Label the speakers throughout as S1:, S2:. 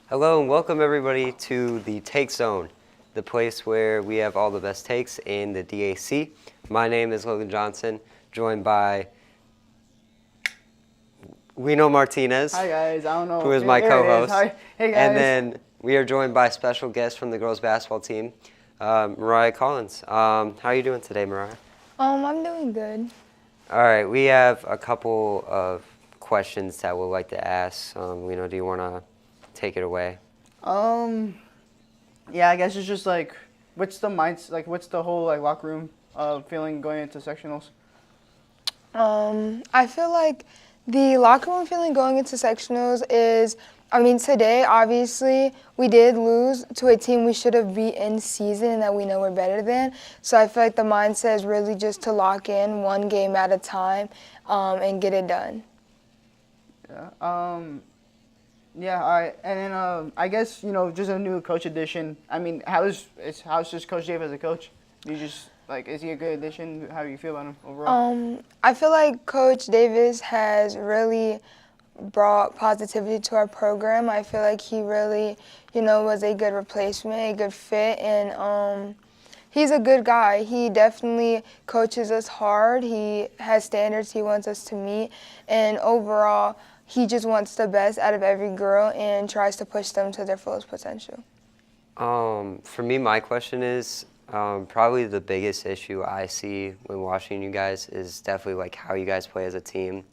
S1: Hello and welcome everybody to the Take Zone, the place where we have all the best takes in the DAC. My name is Logan Johnson, joined by Wino Martinez.
S2: Hi guys, I don't know.
S1: Who is my co-host.
S2: Hi. Hey guys.
S1: And then we are joined by a special guest from the girls basketball team, Mariah Collins. How are you doing today, Mariah?
S3: I'm doing good.
S1: All right, we have a couple of questions that we'd like to ask. Wino, do you want to take it away?
S2: Yeah, I guess it's just like, what's the whole locker room feeling going into sectionals?
S3: I feel like the locker room feeling going into sectionals is, today obviously we did lose to a team we should have beat in season and that we know we're better than. So I feel like the mindset is really just to lock in one game at a time and get it done.
S2: Yeah. Yeah. All right. And then I guess just a new coach addition. I mean, how's just Coach Dave as a coach? Is he a good addition? How do you feel about him overall?
S3: I feel like Coach Davis has really brought positivity to our program. I feel like he really, was a good replacement, a good fit, and he's a good guy. He definitely coaches us hard. He has standards he wants us to meet, and overall, he just wants the best out of every girl and tries to push them to their fullest potential.
S1: For me, my question is, probably the biggest issue I see when watching you guys is definitely how you guys play as a team.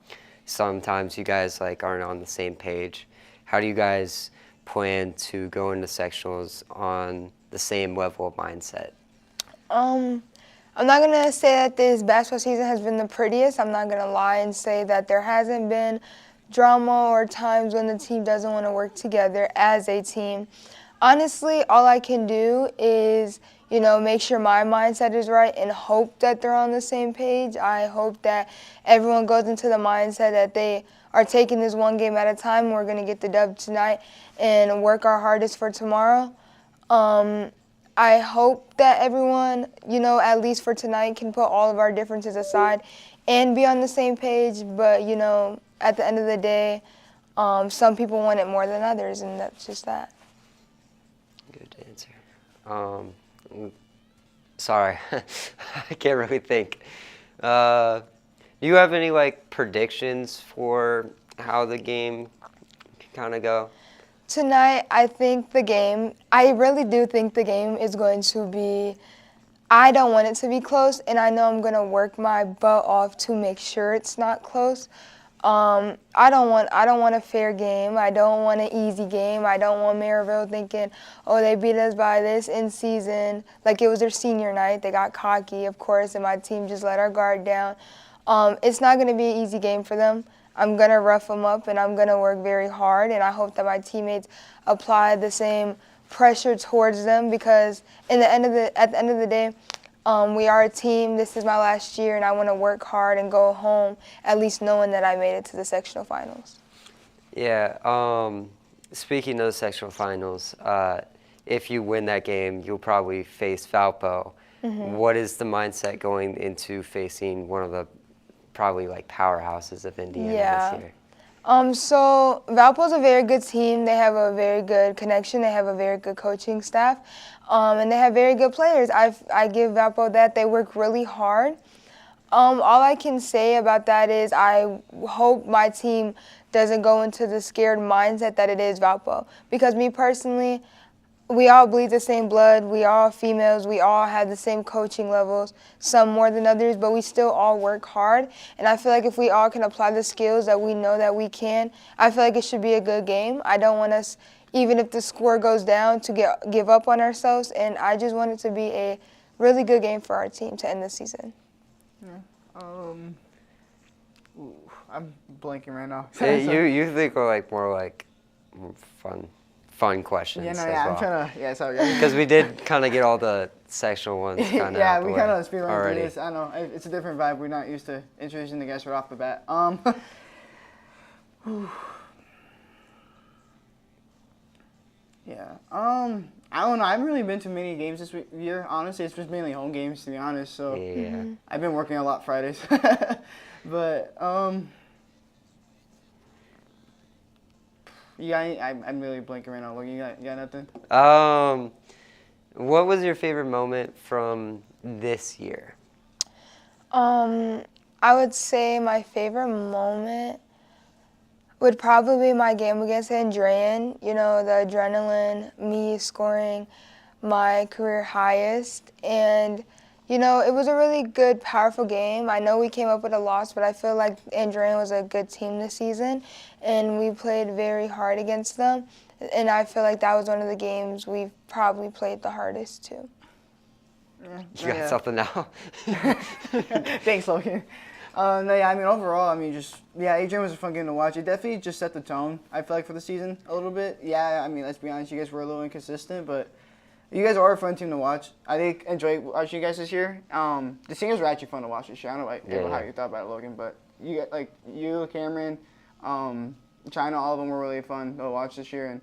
S1: Sometimes you guys aren't on the same page. How do you guys plan to go into sectionals on the same level of mindset?
S3: I'm not going to say that this basketball season has been the prettiest. I'm not going to lie and say that there hasn't been drama or times when the team doesn't want to work together as a team. Honestly, all I can do is, make sure my mindset is right and hope that they're on the same page. I hope that everyone goes into the mindset that they are taking this one game at a time. We're going to get the dub tonight and work our hardest for tomorrow. I hope that everyone, at least for tonight, can put all of our differences aside and be on the same page. But, at the end of the day, some people want it more than others, and that's just that.
S1: Good answer. Sorry, I can't really think. Do you have any predictions for how the game can kind of go?
S3: Tonight, I really do think the game is going to be, I don't want it to be close, and I know I'm going to work my butt off to make sure it's not close. I don't want a fair game. I don't want an easy game. I don't want Maryville thinking, oh, they beat us by this in season. Like it was their senior night. They got cocky, of course, and my team just let our guard down. It's not going to be an easy game for them. I'm going to rough them up, and I'm going to work very hard, and I hope that my teammates apply the same pressure towards them because at the end of the day, we are a team. This is my last year, and I want to work hard and go home at least knowing that I made it to the sectional finals.
S1: Yeah. Speaking of the sectional finals, if you win that game, you'll probably face Valpo. Mm-hmm. What is the mindset going into facing one of the probably powerhouses of Indiana this year?
S3: So Valpo's a very good team. They have a very good connection. They have a very good coaching staff, and they have very good players. I give Valpo that. They work really hard. All I can say about that is I hope my team doesn't go into the scared mindset that it is Valpo. Because me personally, we all bleed the same blood. We all females. We all have the same coaching levels, some more than others, but we still all work hard. And I feel like if we all can apply the skills that we know that we can, I feel like it should be a good game. I don't want us, even if the score goes down, to give up on ourselves. And I just want it to be a really good game for our team to end the season.
S2: Yeah. I'm blanking right now.
S1: You think we're more fun questions.
S2: Yeah, no,
S1: as
S2: yeah,
S1: well.
S2: I'm trying to, yeah, sorry.
S1: Because we did kind of get all the sectional ones kind of
S2: yeah,
S1: out the
S2: we
S1: way
S2: kind of speed run through
S1: already.
S2: this. I know, it's a different vibe. We're not used to introducing the guys right off the bat. Yeah. I don't know. I haven't really been to many games this year. Honestly, it's just mainly home games, to be honest. So
S1: Yeah.
S2: I've been working a lot Fridays. But You got any, I'm really blanking right now. Look, you got nothing?
S1: What was your favorite moment from this year?
S3: I would say my favorite moment would probably be my game against Andrean. You know, the adrenaline, me scoring my career highest. And, you know, it was a really good, powerful game. I know we came up with a loss, but I feel like Andrean was a good team this season, and we played very hard against them. And I feel like that was one of the games we probably played the hardest too.
S1: You got something now?
S2: Thanks, Logan. No, yeah, I mean, overall, I mean, Adrian was a fun game to watch. It definitely just set the tone, I feel like, for the season a little bit. Yeah, I mean, let's be honest, you guys were a little inconsistent, but you guys are a fun team to watch. I think enjoyed watching you guys this year. The singers were actually fun to watch this year. I don't know how you thought about it, Logan, but you got, like, you, Cameron, China, all of them were really fun to watch this year. And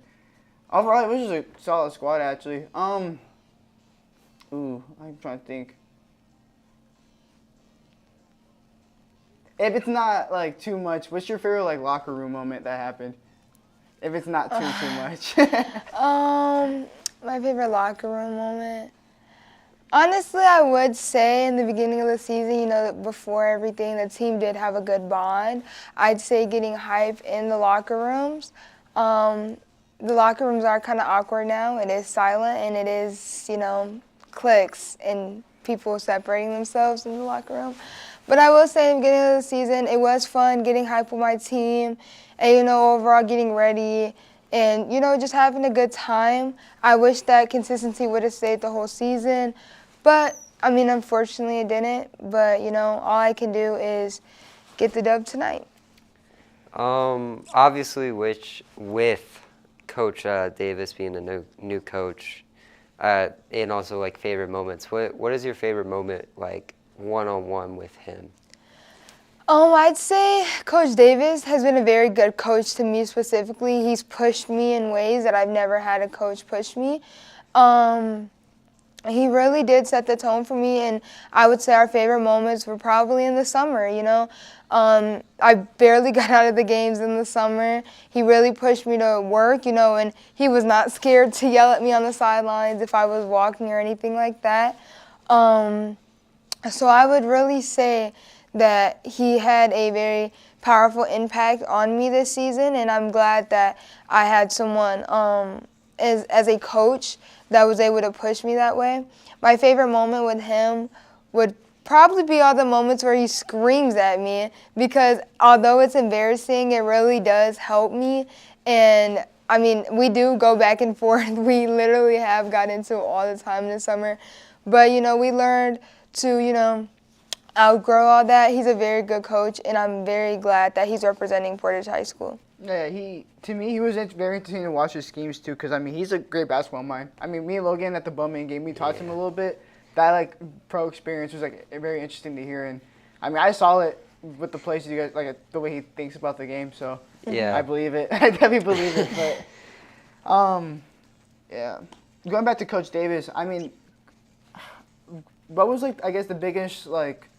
S2: overall, it was just a solid squad, actually. I'm trying to think. If it's not, like, too much, what's your favorite, like, locker room moment that happened? If it's not too much.
S3: My favorite locker room moment. Honestly, I would say in the beginning of the season, you know, before everything, the team did have a good bond. I'd say getting hype in the locker rooms. The locker rooms are kind of awkward now. It is silent, and it is, you know, cliques and people separating themselves in the locker room. But I will say, in the beginning of the season, it was fun getting hype with my team and, you know, overall getting ready and, you know, just having a good time. I wish that consistency would have stayed the whole season. But, I mean, unfortunately it didn't. But, you know, all I can do is get the dub tonight.
S1: Obviously, with Coach Davis being a new coach, and also, like, favorite moments, what is your favorite moment, like, one-on-one with him?
S3: I'd say Coach Davis has been a very good coach to me specifically. He's pushed me in ways that I've never had a coach push me. He really did set the tone for me, and I would say our favorite moments were probably in the summer, you know. I barely got out of the games in the summer. He really pushed me to work, you know, and he was not scared to yell at me on the sidelines if I was walking or anything like that. So I would really say that he had a very powerful impact on me this season, and I'm glad that I had someone as a coach that was able to push me that way. My favorite moment with him would probably be all the moments where he screams at me, because although it's embarrassing, it really does help me. And I mean, we do go back and forth. We literally have got into it all the time this summer. But, you know, we learned to, you know, outgrow all that. He's a very good coach, and I'm very glad that he's representing Portage High School.
S2: Yeah, to me, he was very entertaining to watch his schemes, too, because, I mean, he's a great basketball mind. I mean, me and Logan at the Bowman game, we taught him a little bit. That, like, pro experience was, like, very interesting to hear. And, I mean, I saw it with the plays you guys, like, the way he thinks about the game, so
S1: Yeah.
S2: I believe it. I definitely believe it. But, yeah. Going back to Coach Davis, I mean, what was, like, I guess the biggest, like,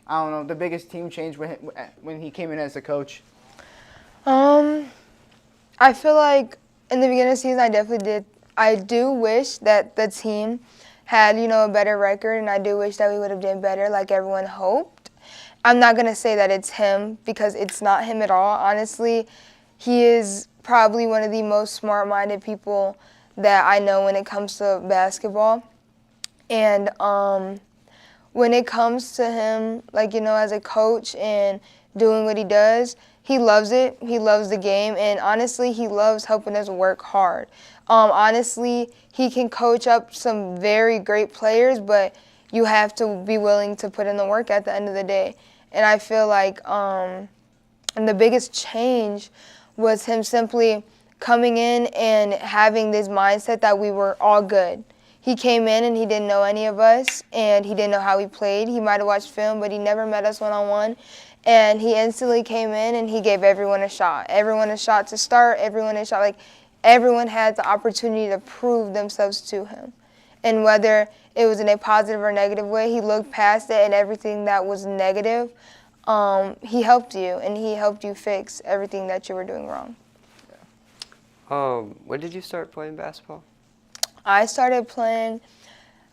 S2: I don't know, the biggest team change when he came in as a coach?
S3: I feel like in the beginning of the season, I definitely did. I do wish that the team had, you know, a better record, and I do wish that we would have done better like everyone hoped. I'm not going to say that it's him, because it's not him at all. Honestly, he is probably one of the most smart-minded people that I know when it comes to basketball. And when it comes to him, like, you know, as a coach and doing what he does, he loves it. He loves the game. And honestly, he loves helping us work hard. Honestly, he can coach up some very great players, but you have to be willing to put in the work at the end of the day. And I feel like and the biggest change was him simply coming in and having this mindset that we were all good. He came in and he didn't know any of us, and he didn't know how we played. He might have watched film, but he never met us one-on-one. And he instantly came in and he gave everyone a shot. Everyone a shot to start, everyone a shot. Like, everyone had the opportunity to prove themselves to him. And whether it was in a positive or negative way, he looked past it, and everything that was negative, he helped you, and he helped you fix everything that you were doing wrong.
S1: When did you start playing basketball?
S3: I started playing.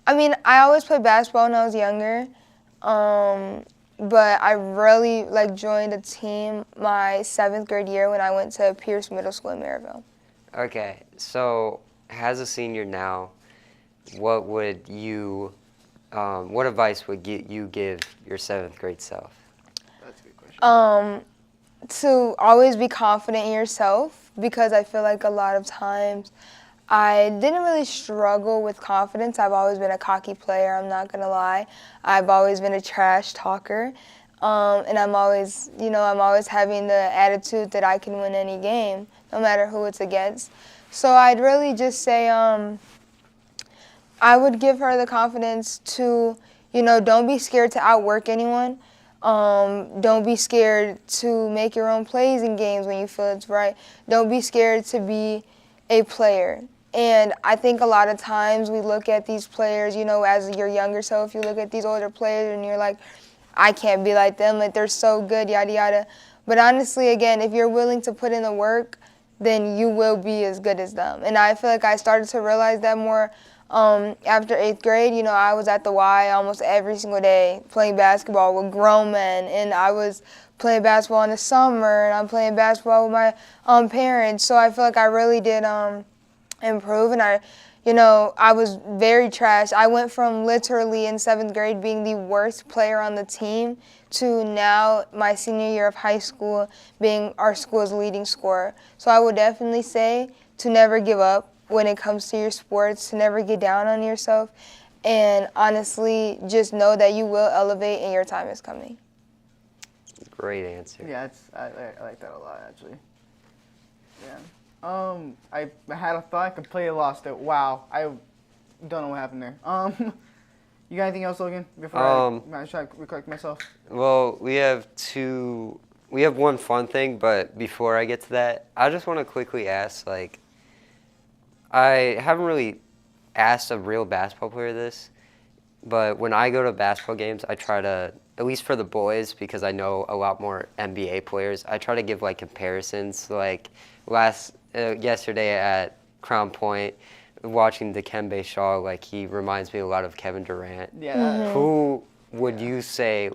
S3: I mean, I always played basketball when I was younger, but I really joined a team my 7th grade year when I went to Pierce Middle School in Maryville.
S1: Okay, so as a senior now, what would you, what advice would you give your 7th grade self?
S2: That's a good question.
S3: To always be confident in yourself, because I feel like a lot of times I didn't really struggle with confidence. I've always been a cocky player, I'm not gonna lie. I've always been a trash talker. And I'm always having the attitude that I can win any game, no matter who it's against. So I'd really just say I would give her the confidence to, don't be scared to outwork anyone. Don't be scared to make your own plays in games when you feel it's right. Don't be scared to be a player. And I think a lot of times we look at these players, as your younger self, you look at these older players and you're like, I can't be like them, like they're so good, yada, yada. But honestly, again, if you're willing to put in the work, then you will be as good as them. And I feel like I started to realize that more after 8th grade. I was at the Y almost every single day playing basketball with grown men, and I was playing basketball in the summer, and I'm playing basketball with my parents. So I feel like I really did improve, and I was very trash. I went from literally in 7th grade being the worst player on the team to now my senior year of high school being our school's leading scorer. So I would definitely say to never give up when it comes to your sports, to never get down on yourself, and honestly just know that you will elevate and your time is coming.
S1: Great answer.
S2: Yeah, I like that a lot, actually. Yeah. I had a thought, I completely lost it. Wow, I don't know what happened there. You got anything else, Logan? Before I try to recollect myself.
S1: Well, we have one fun thing, but before I get to that, I just want to quickly ask, I haven't really asked a real basketball player this, but when I go to basketball games, I try to, at least for the boys, because I know a lot more NBA players, I try to give comparisons. Yesterday at Crown Point, watching Dikembe Shaw, he reminds me a lot of Kevin Durant.
S2: Yeah.
S3: Mm-hmm.
S1: Who would you say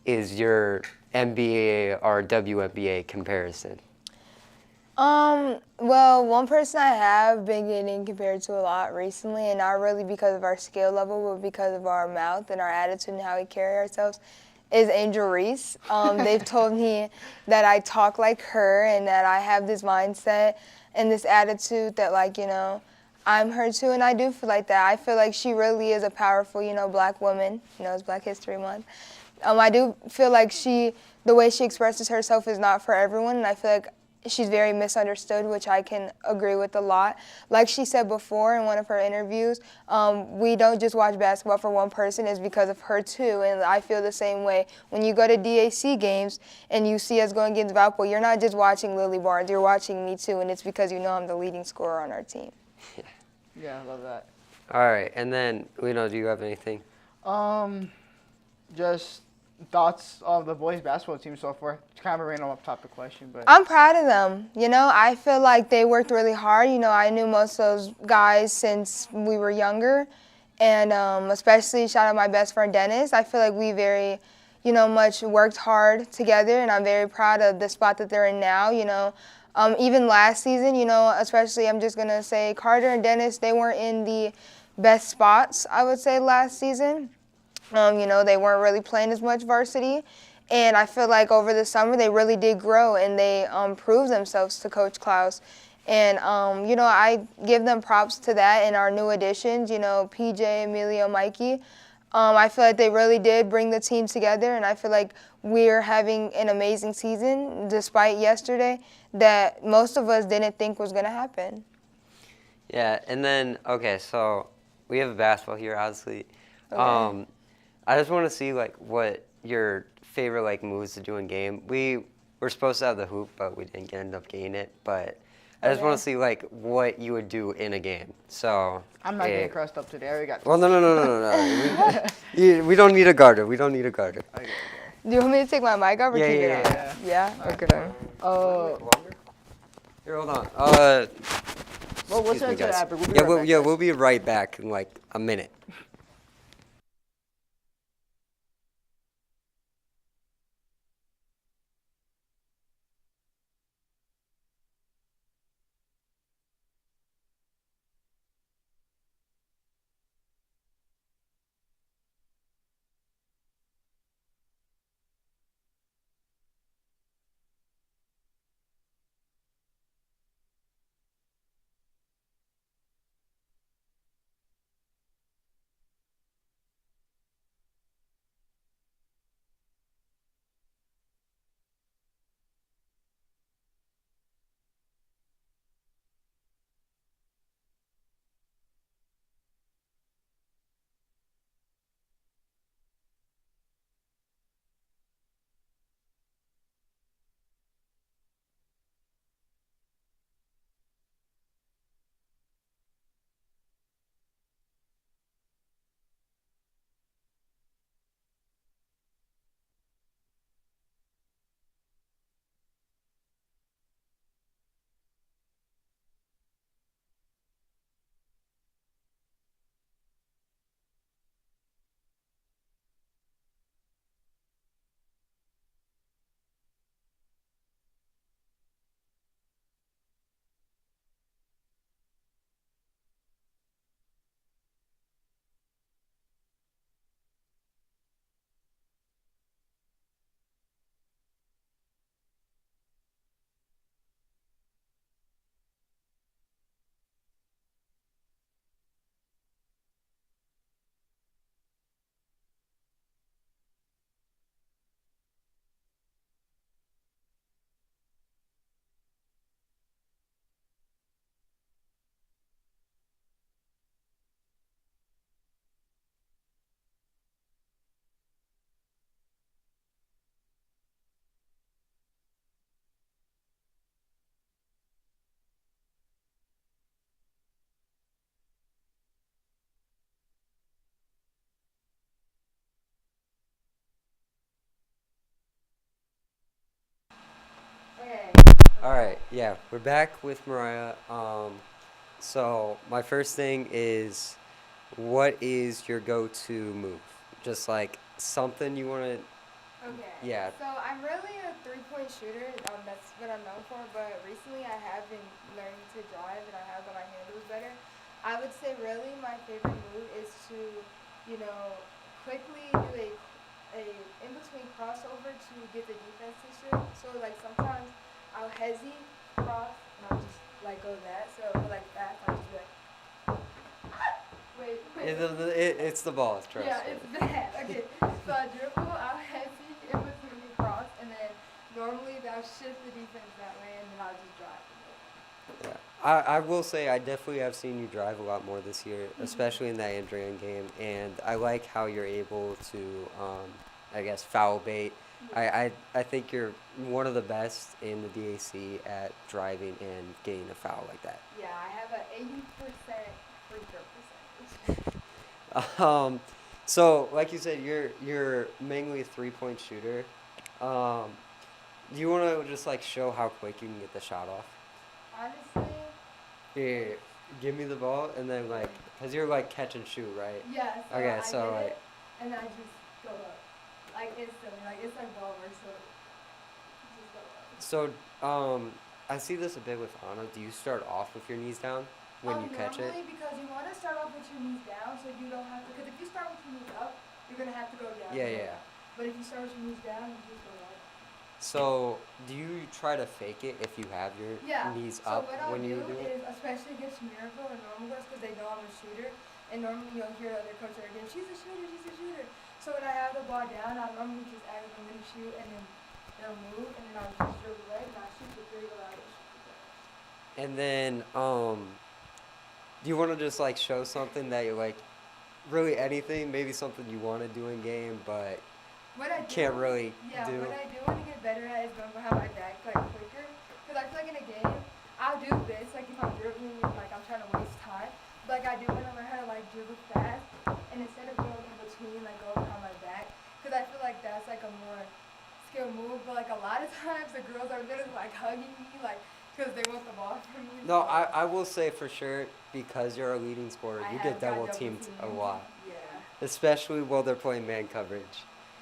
S1: is your NBA or WNBA comparison?
S3: Well, one person I have been getting compared to a lot recently, and not really because of our skill level, but because of our mouth and our attitude and how we carry ourselves, is Angel Reese. They've told me that I talk like her and that I have this mindset and this attitude that, I'm her too, and I do feel like that. I feel like she really is a powerful, black woman. It's Black History Month. I do feel like the way she expresses herself is not for everyone, and I feel like she's very misunderstood, which I can agree with a lot. Like she said before in one of her interviews, we don't just watch basketball for one person, it's because of her too, and I feel the same way. When you go to DAC games and you see us going against Valpo, you're not just watching Lily Barnes, you're watching me too, and it's because I'm the leading scorer on our team.
S2: Yeah, I love that.
S1: All right, and then, do you have anything?
S2: Just thoughts of the boys basketball team so far. It's kind of a random off-topic question, but
S3: I'm proud of them. I feel like they worked really hard. I knew most of those guys since we were younger, and especially shout out my best friend Dennis. I feel like we very, much worked hard together, and I'm very proud of the spot that they're in now. Even last season, especially I'm just gonna say Carter and Dennis, they weren't in the best spots, I would say, last season. They weren't really playing as much varsity. And I feel like over the summer they really did grow and they proved themselves to Coach Klaus. And, I give them props to that and our new additions, PJ, Emilio, Mikey. I feel like they really did bring the team together, and I feel like we're having an amazing season despite yesterday that most of us didn't think was going to happen.
S1: Yeah, and then, okay, so we have basketball here, obviously.
S3: Okay.
S1: I just want to see, what your favorite, moves to do in game. We were supposed to have the hoop, but we didn't end up getting it. But I just want to see, what you would do in a game. So
S2: I'm not getting crushed up today. I already got.
S1: Well, no. We don't need a guarder. We don't need a guarder.
S2: Okay.
S3: Do you want me to take my mic off or
S1: Yeah,
S3: keep
S1: yeah,
S3: it on? Yeah? Okay.
S1: Here, hold on.
S2: Well, we'll
S1: Excuse
S2: send
S1: me,
S2: it to the
S1: guys.
S2: app. We'll be
S1: Yeah,
S2: right back, guys.
S1: we'll be right back in like a minute. All right, yeah, we're back with Mariah. So my first thing is, what is your go-to move? Just like something you want to,
S3: Okay.
S1: yeah.
S3: So I'm really a three-point shooter. That's what I'm known for. But recently, I have been learning to drive, and I have got my handles better. I would say really my favorite move is to, quickly do a in between crossover to get the defense to shoot. So like sometimes I'll hesitate cross and I'll just like go that. So like that, I'll just be like,
S1: It's the ball, trust
S3: yeah,
S1: me.
S3: it's bad. Okay, so I dribble, I'll hesitate in between the cross, and then normally I'll shift the defense that way, and then I'll just drive.
S1: Yeah. I will say I definitely have seen you drive a lot more this year,
S3: Mm-hmm.
S1: especially in that Andrian game, and I like how you're able to, I guess, foul bait. I think you're one of the best in the DAC at driving and getting a foul like that.
S3: Yeah, I have an 80% free throw percentage.
S1: Um, so like you said, you're mainly a 3-point shooter. Um, do you want to just like show how quick you can get the shot off?
S3: Honestly,
S1: Here, give me the ball, and then like, cause you're like catch and shoot, right?
S3: yeah. So
S1: Okay,
S3: I
S1: so
S3: get
S1: like,
S3: it, and I just go up, like instantly, like it's like ball work, so just go up.
S1: so I see this a bit with Anna. Do you start off with your knees down when you catch it?
S3: Normally, because you want to start off with your knees down, so you don't have to. Because if you start with your knees up, you're gonna have to go down.
S1: Yeah, yeah.
S3: But if you start with your knees down, you just go up.
S1: So do you try to fake it if you have your
S3: Yeah.
S1: knees
S3: So
S1: up
S3: what I'll
S1: when you
S3: do
S1: do it?
S3: is, especially against Miracle and normal girls, because they know I'm a shooter, and normally you'll hear other coaches are again, she's a shooter, she's a shooter. So when I have the ball down, I'll normally just act like I'm gonna shoot, and then they'll move, and then I'll just dribble away, and I'll shoot the three, or I'll just shoot the three.
S1: And then do you want to just like show something that you like, really anything, maybe something you want to do in game, but
S3: What I do,
S1: can't really
S3: yeah,
S1: do?
S3: what I do want to get better at is going behind my back like quicker. Because I feel like in a game, I'll do this, like if I'm dribbling, like I'm trying to waste time. But like I do want to learn how to like dribble fast, and instead of going in between, like go behind my back. Because I feel like that's like a more skill move. But like a lot of times the girls are literally like hugging me, like, Because they want the ball from you.
S1: No, I will say for sure, because you're a leading scorer,
S3: I
S1: you
S3: have
S1: get
S3: got
S1: double
S3: double
S1: teamed a
S3: teamed.
S1: lot,
S3: Yeah,
S1: especially while they're playing man coverage.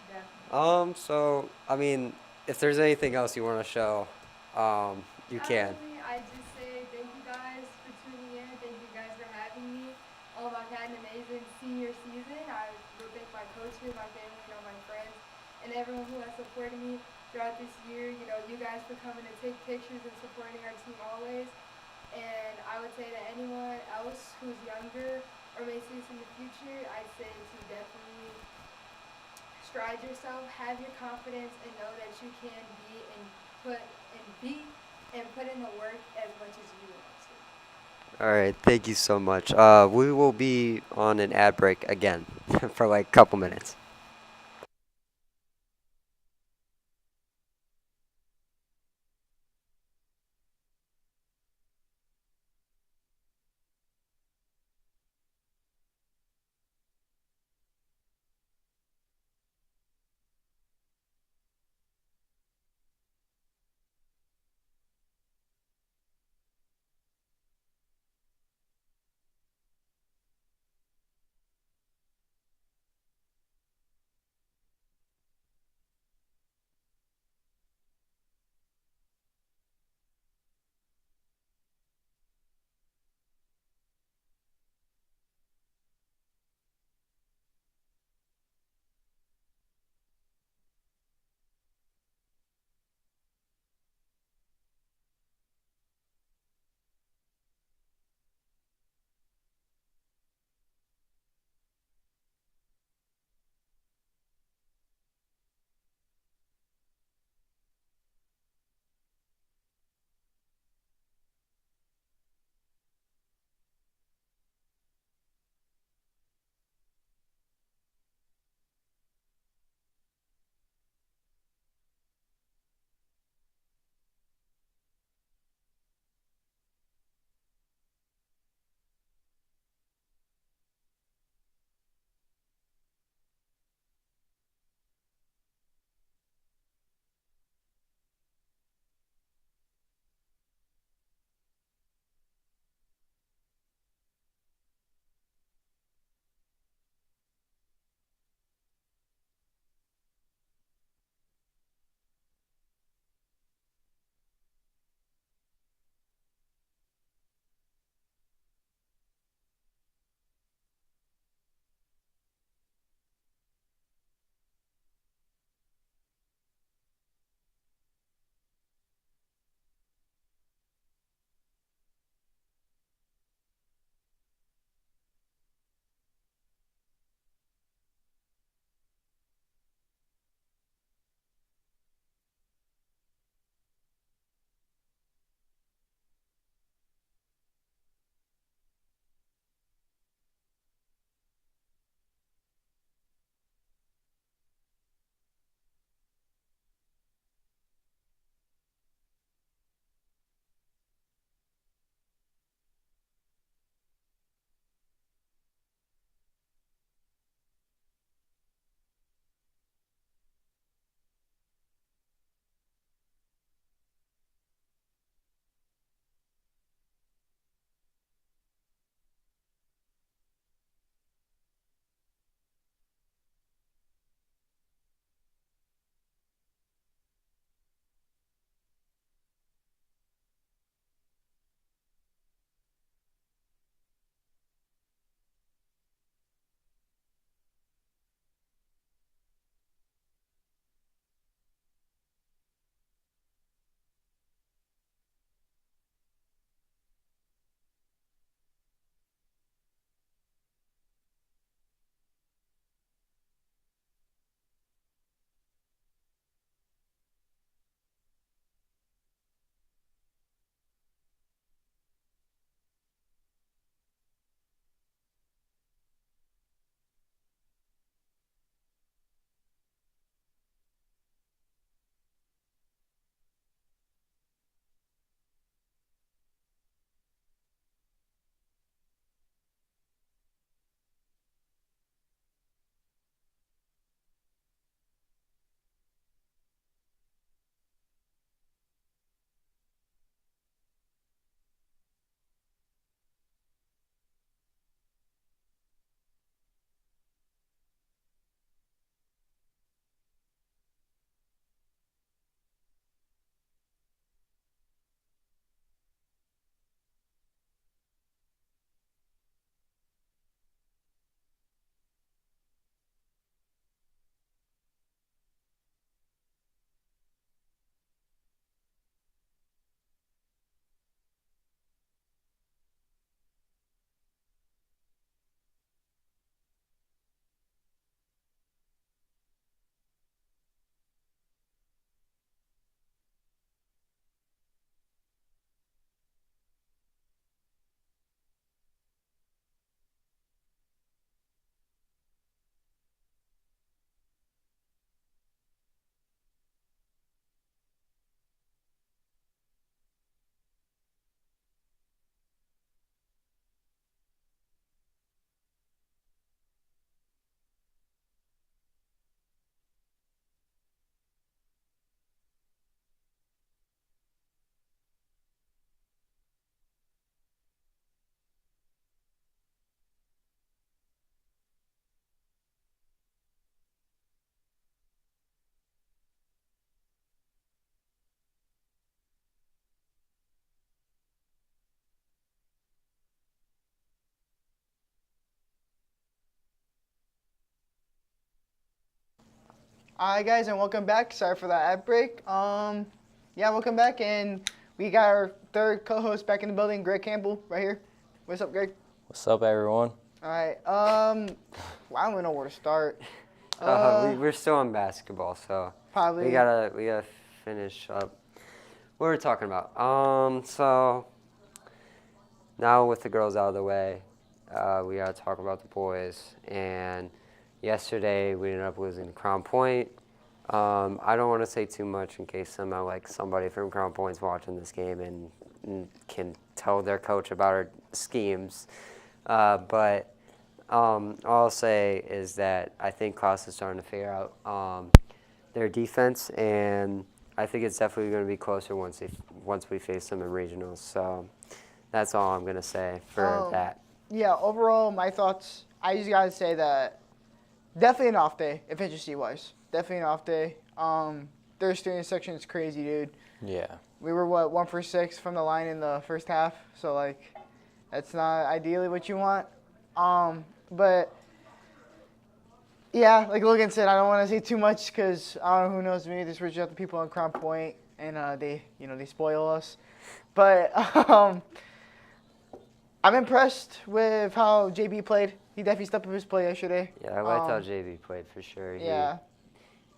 S3: definitely.
S1: So I mean, if there's anything else you want to show, you can.
S3: I just say thank you guys for tuning in. Thank you guys for having me. I've had an amazing senior season. I would thank my coaches, my family, my friends, and everyone who has supported me throughout this year. You guys for coming to take pictures and supporting our team always. And I would say to anyone else who's younger or may see this in the future, I'd say to definitely stride yourself, have your confidence, and know that you can put in the work as much as you want to.
S1: All right, thank you so much. We will be on an ad break again for like a couple minutes.
S2: Hi guys, and welcome back. Sorry for that ad break. Yeah, welcome back, and we got our third co-host back in the building, Greg Campbell, right here. What's up, Greg?
S4: What's up, everyone?
S2: All right. I don't even know where to start.
S1: We're still on basketball, so
S2: Probably.
S1: we gotta finish up. What were we talking about? So now with the girls out of the way, we gotta talk about the boys. And yesterday we ended up losing to Crown Point. I don't want to say too much in case somehow somebody from Crown Point's watching this game and can tell their coach about our schemes. But all I'll say is that I think Klaus is starting to figure out their defense, and I think it's definitely going to be closer once we face them in regionals. So that's all I'm going to say for that.
S2: Yeah, overall, my thoughts, I just got to say that definitely an off day, efficiency-wise. Definitely an off day. Their student section is crazy, dude.
S4: Yeah.
S2: We were, 1 for 6 from the line in the first half, so, that's not ideally what you want. But, yeah, like Logan said, I don't want to say too much because, I don't know, who knows, maybe this reaches out to people on Crown Point and they spoil us. But I'm impressed with how JB played. He definitely stepped up his play yesterday.
S1: Yeah, I liked how JV played for sure.
S2: Yeah.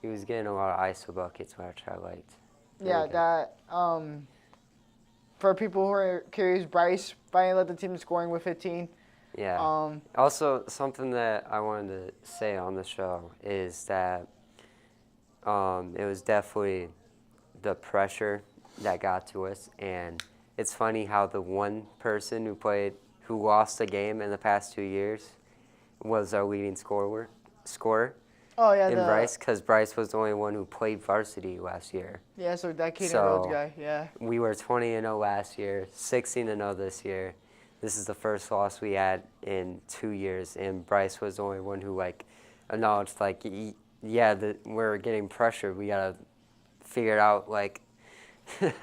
S1: He was getting a lot of ISO buckets, which I liked.
S2: Yeah,
S1: Okay.
S2: that for people who are curious, Bryce finally led the team in scoring with 15.
S1: Yeah. Also, something that I wanted to say on the show is that it was definitely the pressure that got to us, and it's funny how the one person who lost the game in the past 2 years was our leading scorer
S2: Oh yeah,
S1: in Bryce, because Bryce was the only one who played varsity last year.
S2: Yeah, so that Kaden
S1: So-
S2: Rhodes guy, yeah.
S1: We were 20-0 last year, 16-0 this year. This is the first loss we had in 2 years, and Bryce was the only one who acknowledged we're getting pressured. We gotta figure out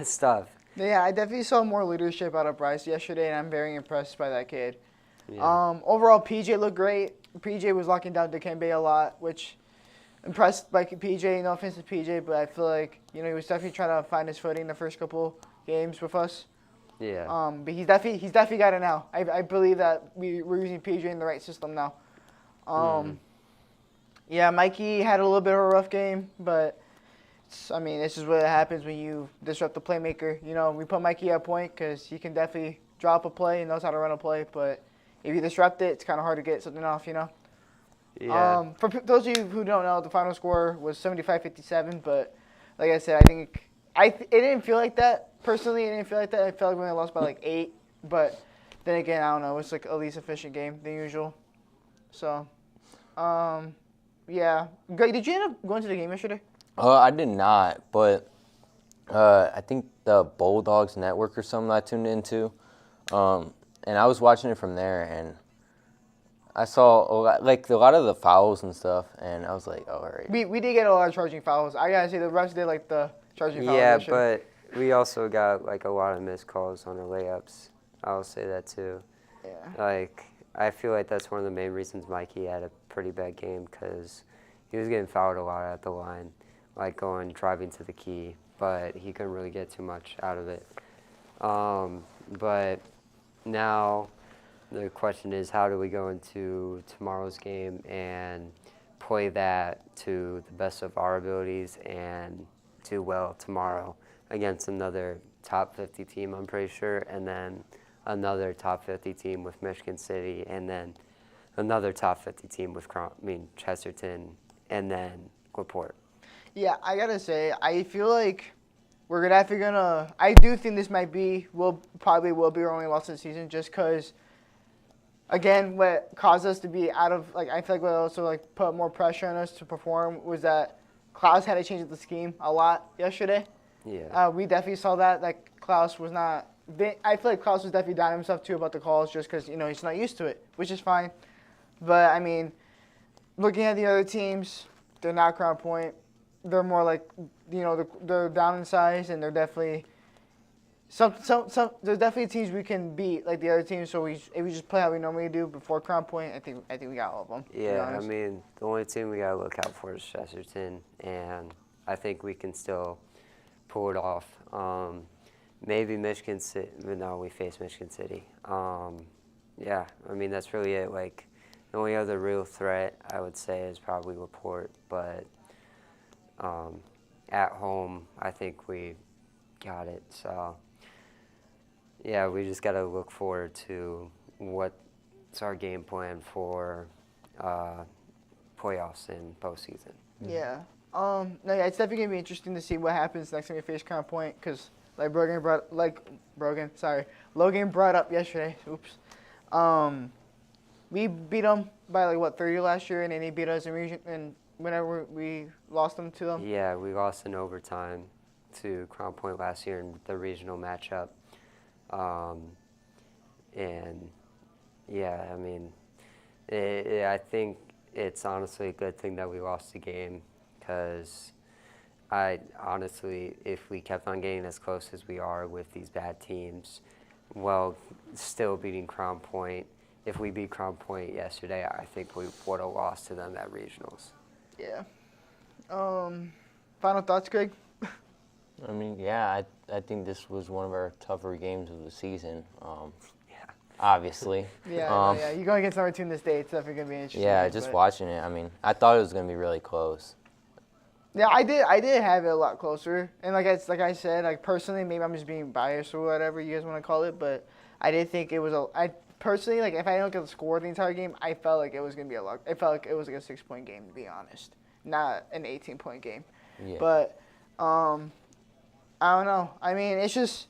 S1: stuff.
S2: Yeah, I definitely saw more leadership out of Bryce yesterday, and I'm very impressed by that kid.
S1: Yeah.
S2: Overall, PJ looked great. PJ was locking down Dikembe a lot, which impressed by PJ. No offense to PJ, but I feel like he was definitely trying to find his footing the first couple games with us.
S1: Yeah.
S2: But he's definitely got it now. I believe that we're using PJ in the right system now. Yeah, Mikey had a little bit of a rough game, but this is what happens when you disrupt the playmaker. We put Mikey at point because he can definitely drop a play and knows how to run a play, but if you disrupt it, it's kind of hard to get something off,
S1: Yeah.
S2: For those of you who don't know, the final score was 75-57, but like I said, I think it didn't feel like that. Personally, it didn't feel like that. I felt like we only lost by 8, but then again, I don't know. It's a least efficient game than usual. So, yeah. Greg, did you end up going to the game yesterday?
S4: I did not, but I think the Bulldogs Network or something I tuned into, and I was watching it from there, and I saw a lot of the fouls and stuff, and I was like, oh, all right.
S2: We did get a lot of charging fouls. I gotta say, the refs did the charging fouls.
S1: Yeah,
S2: yesterday.
S1: but we also got a lot of missed calls on our layups. I'll say that too.
S2: Yeah.
S1: I feel like that's one of the main reasons Mikey had a pretty bad game, because he was getting fouled a lot at the line, driving to the key, but he couldn't really get too much out of it. But now the question is, how do we go into tomorrow's game and play that to the best of our abilities and do well tomorrow against another top 50 team, I'm pretty sure, and then another top 50 team with Michigan City, and then another top 50 team with Chesterton, and then LaPorte.
S2: Yeah, I gotta say, I feel like we're I do think this probably will be our only loss of the season, just because, again, what caused us to be out of, I feel like what also, put more pressure on us to perform was that Klaus had to change the scheme a lot yesterday.
S1: Yeah.
S2: We definitely saw that, Klaus was not, I feel like Klaus was definitely down himself, too, about the calls, just because, he's not used to it, which is fine. But, looking at the other teams, they're not Crown Point. They're more they're down in size, and they're definitely there's definitely teams we can beat like the other teams. So if we just play how we normally do before Crown Point, I think we got all of them.
S1: Yeah, I mean, the only team we gotta look out for is Chesterton, and I think we can still pull it off. Maybe Michigan City. No, we face Michigan City. Yeah, I mean that's really it. Like the only other real threat I would say is probably LaPorte, but at home I think we got it. So yeah, we just gotta look forward to what's our game plan for playoffs and postseason.
S2: Yeah. No, yeah, it's definitely gonna be interesting to see what happens next time we face Crown Point, because Logan brought up yesterday. Oops. We beat them by 30 last year, and then they beat us in region. And whenever we lost them to them.
S1: Yeah, we lost in overtime to Crown Point last year in the regional matchup. And yeah, I mean, I think it's honestly a good thing that we lost the game, because I honestly, if we kept on getting as close as we are with these bad teams, while still beating Crown Point, if we beat Crown Point yesterday, I think we would have lost to them at regionals.
S2: Yeah. Final thoughts, Greg?
S4: I mean, yeah, I think this was one of our tougher games of the season. Obviously.
S2: Yeah, yeah. You're going against number 2 in the state. It's definitely going to be interesting.
S4: Yeah, just watching it. I mean, I thought it was going to be really close.
S2: Yeah, I did have it a lot closer. And like I said, personally, maybe I'm just being biased or whatever you guys want to call it, but I did think it was I personally, if I look at the score of the entire game, I felt like it was going to be I felt like it was like a 6-point game, to be honest. Not an 18-point game.
S4: Yeah.
S2: But I don't know. I mean, it's just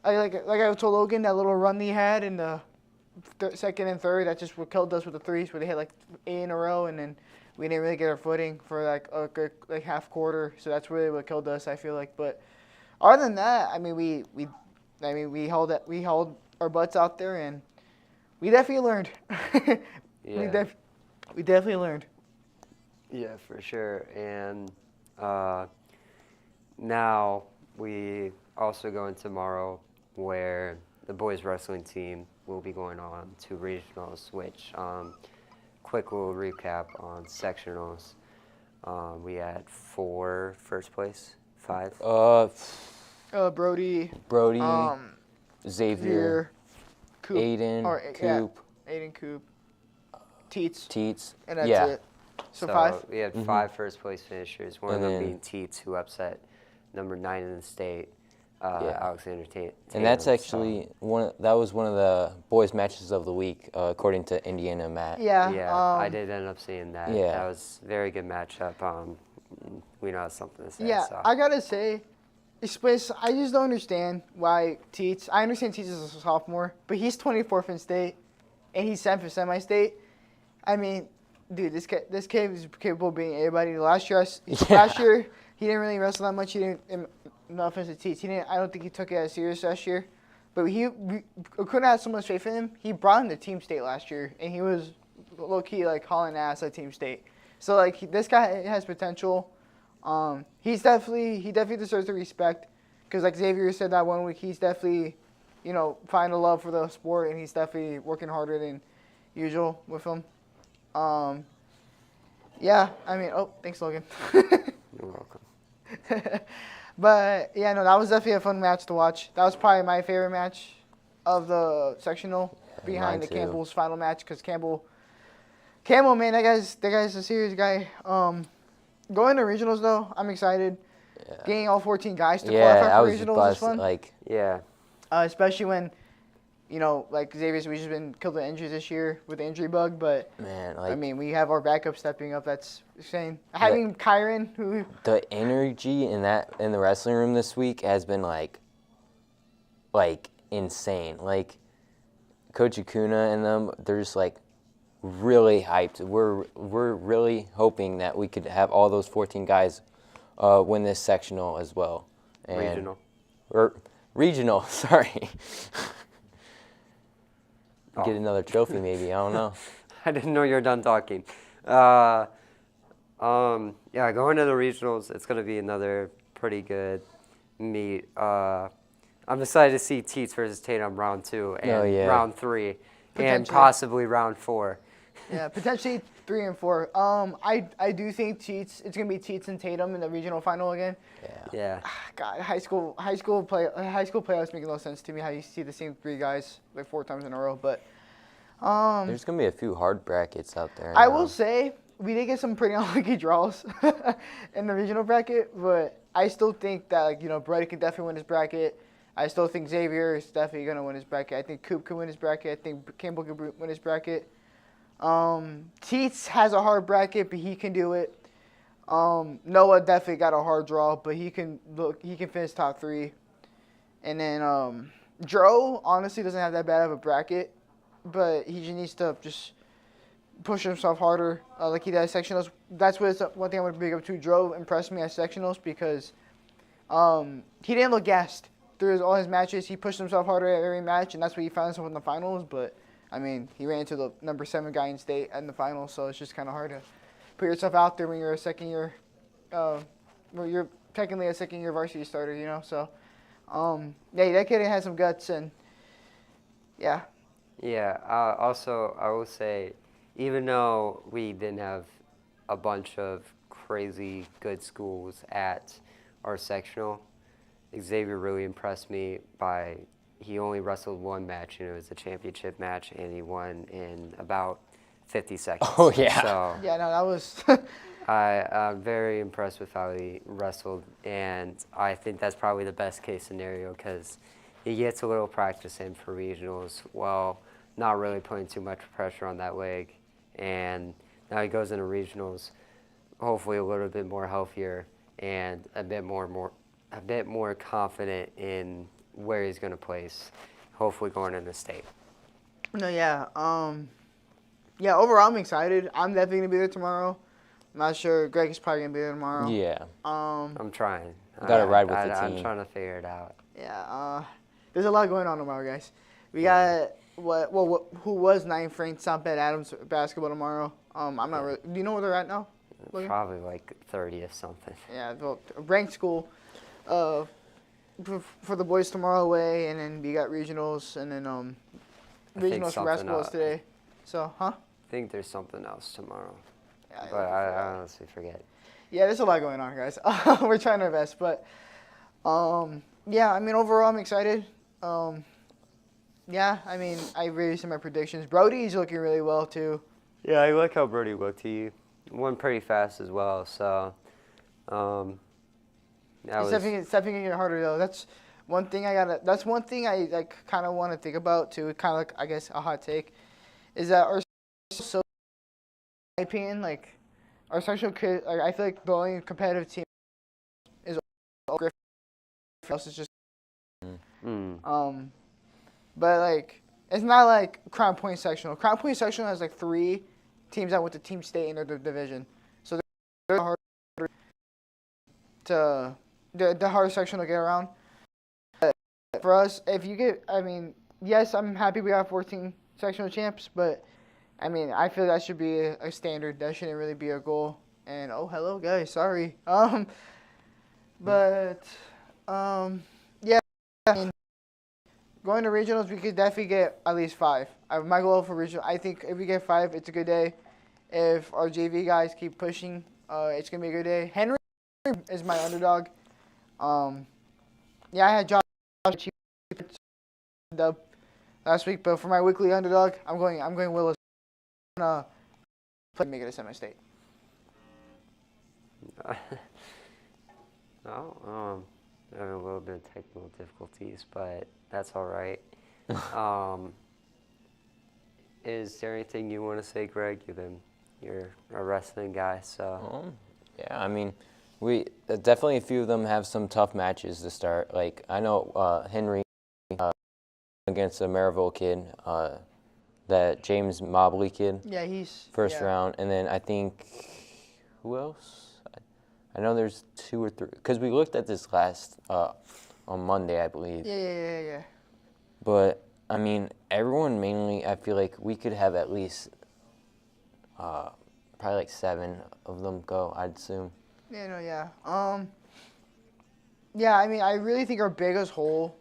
S2: like I told Logan, that little run he had in the second and third, that just what killed us with the threes, where they hit 8 in a row, and then we didn't really get our footing for a half quarter. So that's really what killed us, I feel like. But other than that, I mean, we held our butts out there, and we definitely learned.
S1: Yeah.
S2: We definitely learned.
S1: Yeah, for sure. And now we also go in tomorrow, where the boys wrestling team will be going on to regionals, which quick little recap on sectionals. We had 4 first place, 5.
S2: Brody,
S4: Brody,
S2: Xavier,
S4: Xavier,
S2: Coop,
S4: Aiden, Coop,
S2: Aiden, Coop, Teets,
S4: Teets.
S2: and that's
S4: yeah.
S2: it. So 5.
S1: We had 5 first place finishers. One
S4: And
S1: of them
S4: then-
S1: being Teets, who upset number 9 in the state,
S4: Yeah.
S1: Alexander Tatum.
S4: And that's
S1: So-
S4: actually that was one of the boys' matches of the week, according to Indiana Matt.
S2: Yeah.
S1: Yeah, I did end up seeing that.
S4: Yeah.
S1: That was a very good matchup. We know that's something to say.
S2: Yeah,
S1: So.
S2: I gotta say, I just don't understand why Teets. I understand Teets is a sophomore, but he's 24th in state, and he's 7th for semi-state. I mean, dude, this kid is capable of beating everybody. Last year, he didn't really wrestle that much. He didn't. No offense to Teets, I don't think he took it as serious last year. But we couldn't have so much faith in him. He brought him to Team State last year, and he was low key hauling ass at Team State. So this guy has potential. He definitely deserves the respect, because Xavier said that one week, he's definitely, find a love for the sport, and he's definitely working harder than usual with him. Yeah, I mean, thanks, Logan.
S1: You're welcome.
S2: But yeah, no, that was definitely a fun match to watch. That was probably my favorite match of the sectional, behind
S4: mine
S2: the
S4: too.
S2: Campbell's final match, because Campbell, man, that guy's a serious guy. Going to regionals though, I'm excited.
S4: Yeah.
S2: Getting all 14 guys to
S4: Yeah,
S2: qualify
S4: I
S2: for
S4: was
S2: regionals is
S4: blessed.
S2: fun.
S1: Yeah.
S2: Especially when, Xavier's, we've just been killed with injuries this year with the injury bug, but
S4: Man,
S2: I mean, we have our backup stepping up. That's insane. Having Kyron, who
S4: the energy in the wrestling room this week has been like insane. Coach Acuna and them, they're just really hyped. We're really hoping that we could have all those 14 guys win this sectional as well. And
S1: Regional.
S4: Or regional, sorry.
S1: Oh.
S4: Get another trophy maybe, I don't know.
S1: I didn't know you were done talking. Yeah, going to the regionals, it's going to be another pretty good meet. I'm excited to see Teats versus Tatum round 2 and
S4: Oh, yeah.
S1: round 3 and
S2: Potentially.
S1: possibly round 4.
S2: Yeah, potentially 3 and 4. I do think it's gonna be Teats and Tatum in the regional final again.
S1: Yeah.
S2: God, high school playoffs make no sense to me. How you see the same 3 guys like 4 times in a row, but
S4: There's gonna be a few hard brackets out there.
S2: I
S4: now.
S2: will say we did get some pretty unlucky draws in the regional bracket, but I still think that Brady can definitely win his bracket. I still think Xavier is definitely gonna win his bracket. I think Coop can win his bracket. I think Campbell can win his bracket. Teets has a hard bracket, but he can do it. Noah definitely got a hard draw, but he can finish top 3. And then Dro honestly doesn't have that bad of a bracket, but he just needs to just push himself harder like he does at sectionals. That's one thing I want to bring up too. Dro impressed me at sectionals because he didn't look gassed through all his matches. He pushed himself harder at every match, and that's what he found himself in the finals. But I mean, he ran into the number 7 guy in state in the finals, so it's just kind of hard to put yourself out there when you're a second year. Well, you're technically a second year varsity starter, So, yeah, that kid has some guts, and yeah.
S1: Yeah. Also, I will say, even though we didn't have a bunch of crazy good schools at our sectional, Xavier really impressed me by he only wrestled 1 match, and it was a championship match, and he won in about 50 seconds.
S4: Oh, yeah.
S1: So
S2: Yeah, no, that was.
S1: I'm very impressed with how he wrestled, and I think that's probably the best case scenario because he gets a little practice in for regionals while not really putting too much pressure on that leg, and now he goes into regionals, hopefully a little bit more healthier and a bit more confident in where he's going to place, hopefully going into state.
S2: No, yeah. Yeah, overall, I'm excited. I'm definitely going to be there tomorrow. I'm not sure. Greg is probably going to be there tomorrow.
S4: Yeah.
S1: I'm trying.
S4: Gotta ride with the
S1: I'm
S4: team.
S1: trying to figure it out.
S2: Yeah. There's a lot going on tomorrow, guys. We got who was 9th ranked South Bend Adams basketball tomorrow. I'm not really. Do you know where they're at now? Logan?
S1: Probably like 30th something.
S2: Yeah, well, ranked school. For the boys tomorrow away, and then we got regionals, and then
S1: I think
S2: regionals for
S1: something
S2: basketball is
S1: else.
S2: today. So,
S1: I think there's something else tomorrow,
S2: Yeah,
S1: but I honestly forget.
S2: Yeah, there's a lot going on, guys. We're trying our best, but yeah, I mean, overall, I'm excited. Yeah, I mean, I really see my predictions. Brody's looking really well too.
S1: Yeah, I like how Brody looked. He went pretty fast as well, so that
S2: It's
S1: was
S2: definitely gonna get harder though. That's one thing I like kind of want to think about too. Kind of like, I guess, a hot take is that our so, in my opinion, like our sexual kid. Like, I feel like the only competitive team is Griffin. Else is just but like it's not like Crown Point sectional. Crown Point sectional has like 3 teams that went to team state in their division, so they're hard to the hardest section to get around. But for us, if you get, I mean, yes, I'm happy we have 14 sectional champs, but I mean, I feel that should be a standard. That shouldn't really be a goal. And oh, hello guys, sorry. But yeah, I mean, going to regionals, we could definitely get at least 5. My goal for regional, I think if we get 5, it's a good day. If our JV guys keep pushing, it's gonna be a good day. Henry is my underdog. Yeah, I had Josh dub last week, but for my weekly underdog, I'm going Willis. I'm gonna make it a semi-state.
S1: having a little bit of technical difficulties, but that's all right. Is there anything you want to say, Greg? You're a wrestling guy, so.
S4: Yeah, I mean, we definitely a few of them have some tough matches to start. Like I know Henry against the Maryville kid, that James Mobley kid.
S2: Yeah, he's
S4: First round, and then I think who else? I know there's 2 or 3 because we looked at this last on Monday, I believe.
S2: Yeah.
S4: But I mean, everyone mainly. I feel like we could have at least probably like 7 of them go. I'd assume.
S2: Yeah, I mean, I really think our biggest hole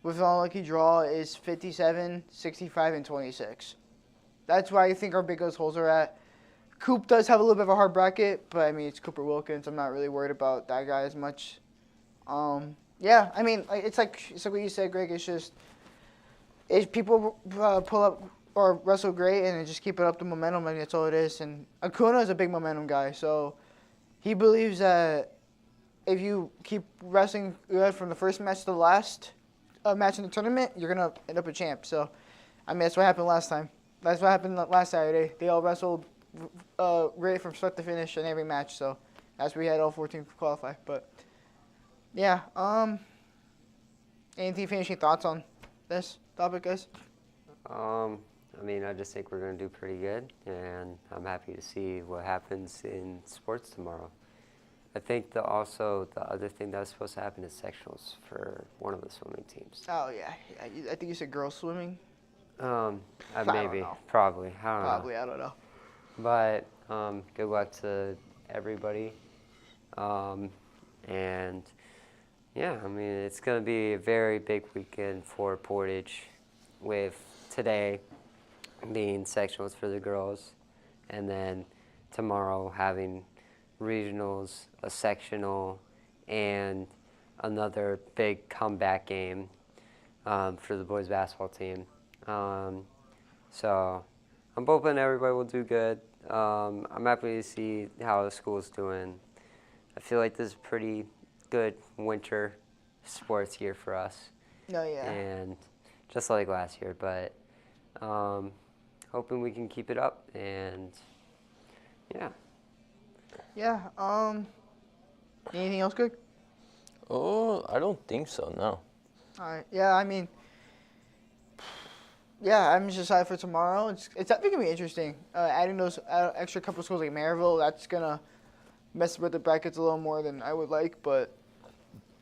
S2: with an unlucky draw is 57, 65, and 26. That's where I think our biggest holes are at. Coop does have a little bit of a hard bracket, but I mean it's Cooper Wilkins. I'm not really worried about that guy as much. Yeah, I mean it's like what you said, Greg. It's just people pull up or wrestle great and just keep it up the momentum. I mean, that's all it is. And Acuna is a big momentum guy, so he believes that if you keep wrestling good from the first match to the last match in the tournament, you're gonna end up a champ. So, I mean that's what happened last time. That's what happened last Saturday. They all wrestled great from start to finish in every match. So that's where we had all 14 qualify. But yeah, any finishing thoughts on this topic, guys?
S1: I mean, I just think we're going to do pretty good, and I'm happy to see what happens in sports tomorrow. I think the other thing that was supposed to happen is sectionals for one of the swimming teams.
S2: Oh yeah, I think you said girls swimming.
S1: Maybe,
S2: know.
S1: probably, I don't know.
S2: Probably, I don't know.
S1: But good luck to everybody, and yeah, I mean it's going to be a very big weekend for Portage, with today being sectionals for the girls, and then tomorrow having regionals, a sectional, and another big comeback game for the boys basketball team. So I'm hoping everybody will do good. I'm happy to see how the school's doing. I feel like this is a pretty good winter sports year for us.
S2: No, yeah.
S1: And just like last year, but hoping we can keep it up, and yeah.
S2: Yeah. Anything else good?
S4: Oh, I don't think so. No.
S2: All right. Yeah, I mean, yeah, I'm just excited for tomorrow. It's definitely gonna be interesting. Adding those extra couple schools like Maryville, that's gonna mess with the brackets a little more than I would like. But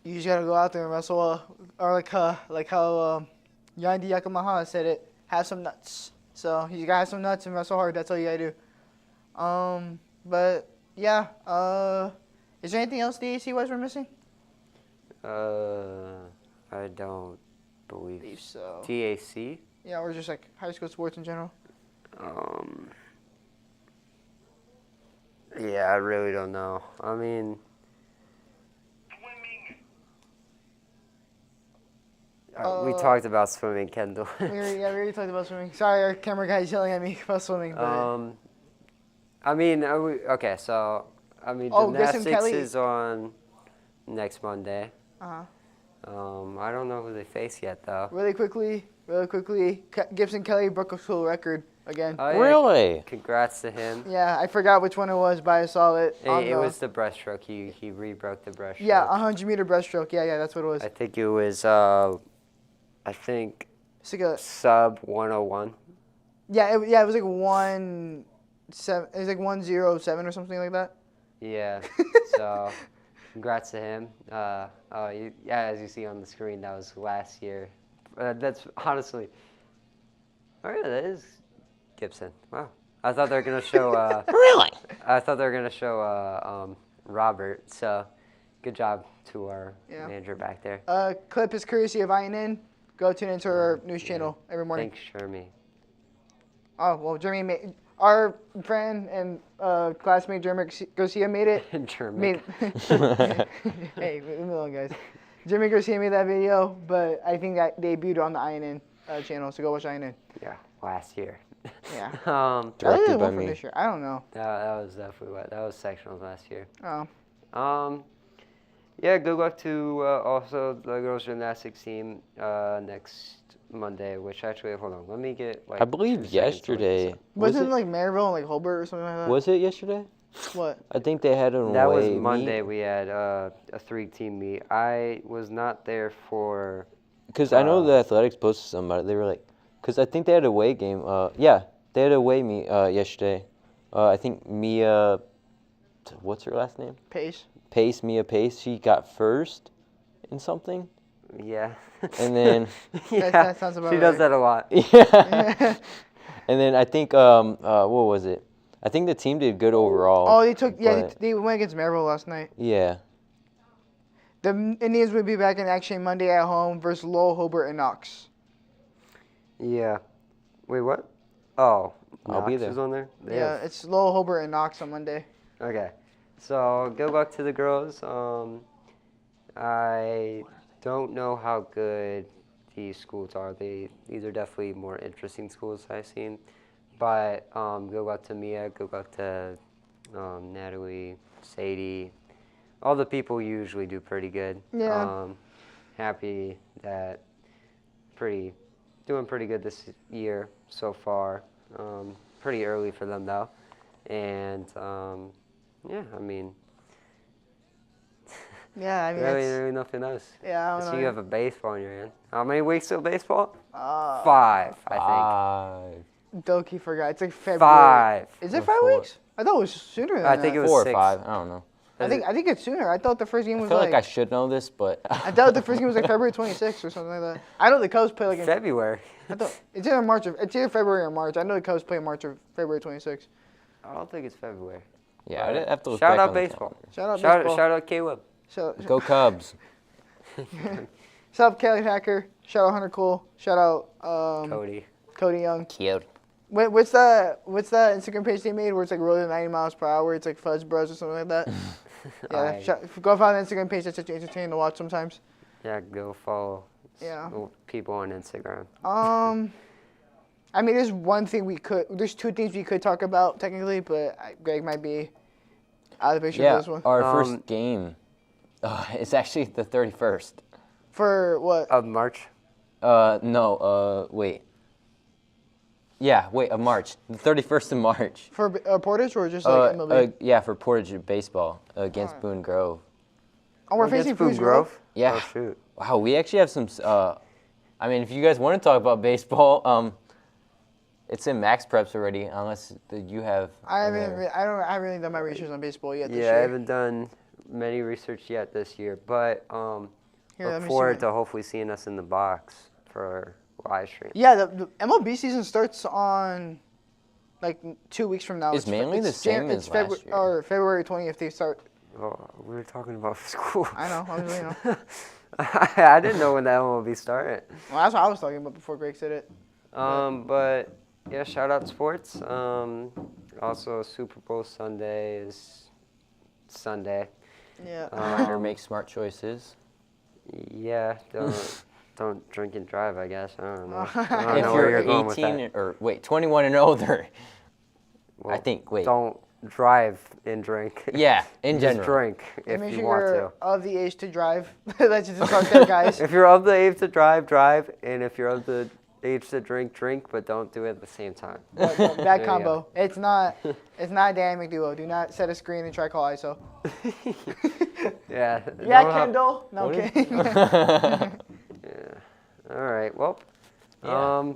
S2: you just gotta go out there and wrestle, or like how Yandy Yakamaha said it, have some nuts. So you gotta have some nuts and wrestle hard. That's all you gotta do. But yeah. Is there anything else DAC wise we're missing?
S1: I don't believe
S2: so.
S1: DAC.
S2: Yeah, or just like high school sports in general.
S1: Yeah, I really don't know. I mean, we talked about swimming, Kendall.
S2: we already talked about swimming. Sorry, our camera guy's yelling at me about swimming. But
S1: I mean, okay, so I mean,
S2: Oh, Gibson
S1: gymnastics
S2: Kelly.
S1: is on next Monday.
S2: uh-huh.
S1: I don't know who they face yet, though.
S2: Really quickly, Gibson Kelly broke a school record again.
S1: Oh, yeah.
S4: Really?
S1: Congrats to him.
S2: Yeah, I forgot which one it was, but I saw it.
S1: It was the breaststroke. He re-broke the breaststroke.
S2: Yeah, 100-meter breaststroke. Yeah, that's what it was.
S1: I think it was, I think,
S2: It's like a,
S1: sub 101.
S2: yeah, it was like 1-7. It was like 107 or something like that.
S1: Yeah. So, congrats to him. As you see on the screen, that was last year. That's honestly. Oh yeah, that is Gibson. Wow. I thought they were gonna show.
S4: Really?
S1: I thought they were gonna show Robert. So, good job to our
S2: Yeah.
S1: manager back there.
S2: Clip is courtesy of INN. Go tune into our news channel every morning.
S1: Thanks, Shermy.
S2: Oh, well, Jeremy, our friend and classmate Jeremy Garcia made it.
S1: German.
S2: Hey, leave me alone, guys. Jeremy Garcia made that video, but I think that debuted on the INN channel, so go watch INN.
S1: Yeah, last year.
S2: Yeah.
S1: um,
S2: I think
S4: Directed
S2: there's
S4: by
S2: one for
S4: me.
S2: this year. I don't know.
S1: that was definitely that was sectionals last year.
S2: Oh.
S1: Yeah, good luck to also the girls gymnastics team next Monday. Which actually, hold on, let me get like.
S4: I believe
S1: 2 seconds to look this
S4: yesterday.
S1: up.
S2: Wasn't it like Maryville and like Hobart or something like that?
S4: Was it yesterday?
S2: What?
S4: I think they had an
S1: That
S4: away
S1: was Monday.
S4: meet.
S1: We had a 3-team meet. I was not there for.
S4: Because I know the athletics posted something about it. They were like, because I think they had a away game. Yeah, they had a away meet yesterday. I think Mia, what's her last name?
S2: Pace.
S4: Mia Pace. She got first in something.
S1: Yeah.
S4: And then
S2: That sounds about
S1: she does
S2: right.
S1: that a lot.
S4: Yeah. And then I think what was it? I think the team did good overall.
S2: Oh, they took. Yeah,
S4: but-
S2: they went against Maryville last night.
S4: Yeah.
S2: The Indians would be back in action Monday at home versus Lowell, Hobart, and Knox.
S1: Yeah. Wait, what? Oh,
S4: I'll be
S1: Knox
S4: there.
S1: is on there?
S2: Yeah, it's Lowell, Hobart, and Knox on Monday.
S1: Okay. So good luck to the girls. I don't know how good these schools are. These are definitely more interesting schools I've seen. But good luck to Mia. Good luck to Natalie, Sadie, all the people usually do pretty good.
S2: Yeah.
S1: Happy that doing pretty good this year so far. Pretty early for them though, and yeah, I mean,
S2: Yeah, I mean,
S1: really nothing else.
S2: yeah, I
S1: I
S2: don't
S1: see
S2: know.
S1: you have a baseball in your hand. How many weeks till baseball? 5, I think.
S2: Doki forgot. It's like February.
S1: 5.
S2: Is it
S4: Or
S2: 5
S4: 4.
S2: weeks? I thought it was sooner than
S1: I
S2: that.
S1: think it was
S4: 4 or
S1: 6.
S4: 5. I don't know.
S2: I think it's sooner. I thought the first game
S4: I
S2: was
S4: feel like I should know this, but
S2: I thought the first game was like February 26th or something like that. I know the Cubs play like in
S1: February.
S2: I thought it's either February or March. I know the Cubs play March or February 26th.
S1: I don't think it's February.
S4: yeah, I'd have to look
S1: Shout
S4: back
S1: out
S4: on the
S1: baseball.
S4: calendar.
S2: Shout out baseball.
S1: Shout out Caleb.
S2: Shout
S4: Go Cubs.
S2: out Kelly Hacker. Shout out Hunter Cole. Shout out
S1: Cody.
S2: Young.
S4: Cute.
S2: What's that Instagram page they made where it's like rolling 90 miles per hour? It's like Fuzz Bros or something like that. Yeah, go find the Instagram page. That's entertaining to watch sometimes.
S1: Yeah, go follow
S2: Yeah.
S1: people on Instagram.
S2: I mean, there's 2 things we could talk about technically, but Greg might be out of the picture for
S4: Yeah,
S2: this one.
S4: our first game is actually the 31st.
S2: For what?
S1: Of March.
S4: No, wait. Yeah, wait, of March. The 31st of March.
S2: For Portage or just like MLB?
S4: Yeah, for Portage baseball against Boone Grove.
S2: Oh, we're
S1: Against
S2: facing
S1: Boone
S2: Bruce Grove.
S4: Yeah.
S1: Oh shoot.
S4: Wow, we actually have some. I mean, if you guys want to talk about baseball, it's in Max Preps already. Unless you have.
S2: I haven't really done my research on baseball yet this
S1: Yeah, I
S2: year.
S1: haven't done many research yet this year, but
S2: Here, let
S1: look
S2: me see
S1: forward
S2: what-
S1: to hopefully seeing us in the box for live stream.
S2: Yeah, the MLB season starts on like 2 weeks from now.
S4: It's mainly the same as last year.
S2: Or February 20th they start.
S1: Oh, we were talking about school.
S2: I know. I was, you know.
S1: I didn't know when that one would be starting.
S2: Well, that's what I was talking about before Greg said it.
S1: But yeah, shout out sports. Also, Super Bowl Sunday is Sunday.
S2: Yeah.
S4: Better make smart choices.
S1: Yeah, don't drink and drive. I guess I don't know. I don't
S4: If
S1: know where
S4: you're
S1: going with that.
S4: 18 or wait, 21 and older.
S1: Well,
S4: I think. Wait.
S1: Don't drive and drink.
S4: Yeah, in
S1: Just
S4: general.
S1: drink if
S2: Make
S1: you
S2: sure
S1: want
S2: you're
S1: to.
S2: of the age to drive. Let's just start there, guys.
S1: If you're of the age to drive, drive, and if you're of the age to drink, drink, but don't do it at the same time.
S2: Bad
S1: you
S2: combo. It's not a dynamic duo. Do not set a screen and try call ISO.
S1: Yeah.
S2: Yeah,
S1: don't have-
S2: Kendall. No,
S4: What
S2: I'm
S4: is-
S2: kidding.
S1: Yeah. All right. Well.
S4: Yeah.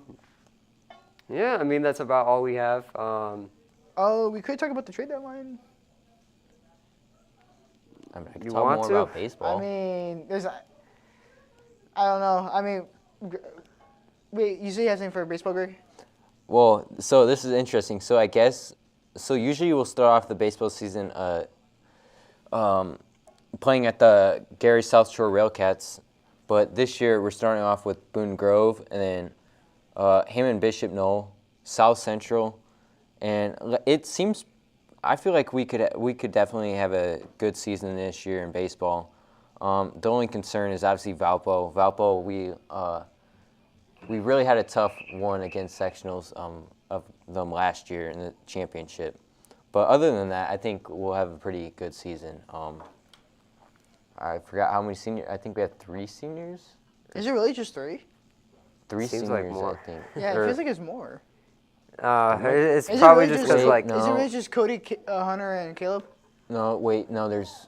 S1: Yeah. I mean that's about all we have.
S2: Oh, we could talk about the trade deadline.
S4: I mean, I can
S1: You
S4: talk
S1: want
S4: more
S1: to?
S4: about baseball.
S2: I mean, I don't know. I mean, wait, you say you have something for baseball, Greg?
S4: Well, so this is interesting. So I guess, so usually we'll start off the baseball season playing at the Gary South Shore Railcats, but this year we're starting off with Boone Grove and then Hammond Bishop Knoll, South Central, and it seems, I feel like we could definitely have a good season this year in baseball. The only concern is obviously Valpo. Valpo, we really had a tough one against sectionals of them last year in the championship. But other than that, I think we'll have a pretty good season. I forgot how many seniors. I think we have 3 seniors.
S2: Is it really just 3?
S4: 3
S1: Seems
S4: seniors,
S1: like more.
S4: I think.
S2: Yeah, it
S4: Or-
S2: feels like it's more.
S1: It's
S2: Is it
S1: probably
S2: really
S1: just
S2: just-
S1: because like
S4: No.
S2: Is it really just Cody, Hunter, and Caleb?
S4: No, wait, no. There's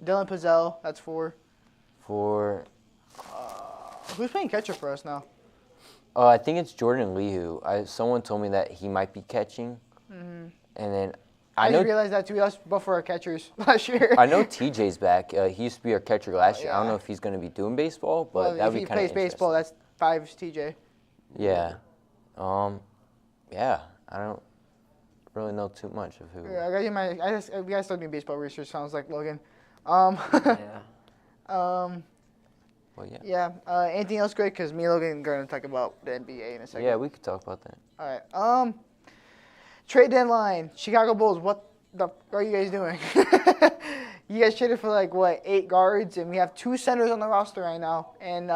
S2: Dylan Pizzell, that's 4.
S4: 4.
S2: Who's playing catcher for us now?
S4: I think it's Jordan Lehu. Someone told me that he might be catching, and then
S2: I
S4: I know
S2: just realized that too. We lost both of our catchers last year.
S4: I know TJ's back. He used to be our catcher last year. I don't
S2: Yeah.
S4: know if he's going to be doing baseball, but
S2: Well,
S4: that
S2: if
S4: would
S2: he
S4: be kind of
S2: plays baseball, that's 5's TJ.
S4: Yeah. Yeah. I don't really know too much of who.
S2: Yeah, we gotta start doing baseball research. Sounds like Logan,
S4: Yeah.
S2: Um,
S4: Well, yeah.
S2: yeah. Anything else, Greg? Because me and Logan are going to talk about the NBA in a second.
S4: Yeah, we could talk about that.
S2: All right. Trade deadline. Chicago Bulls. What the f- are you guys doing? You guys traded for like what 8 guards, and we have 2 centers on the roster right now. And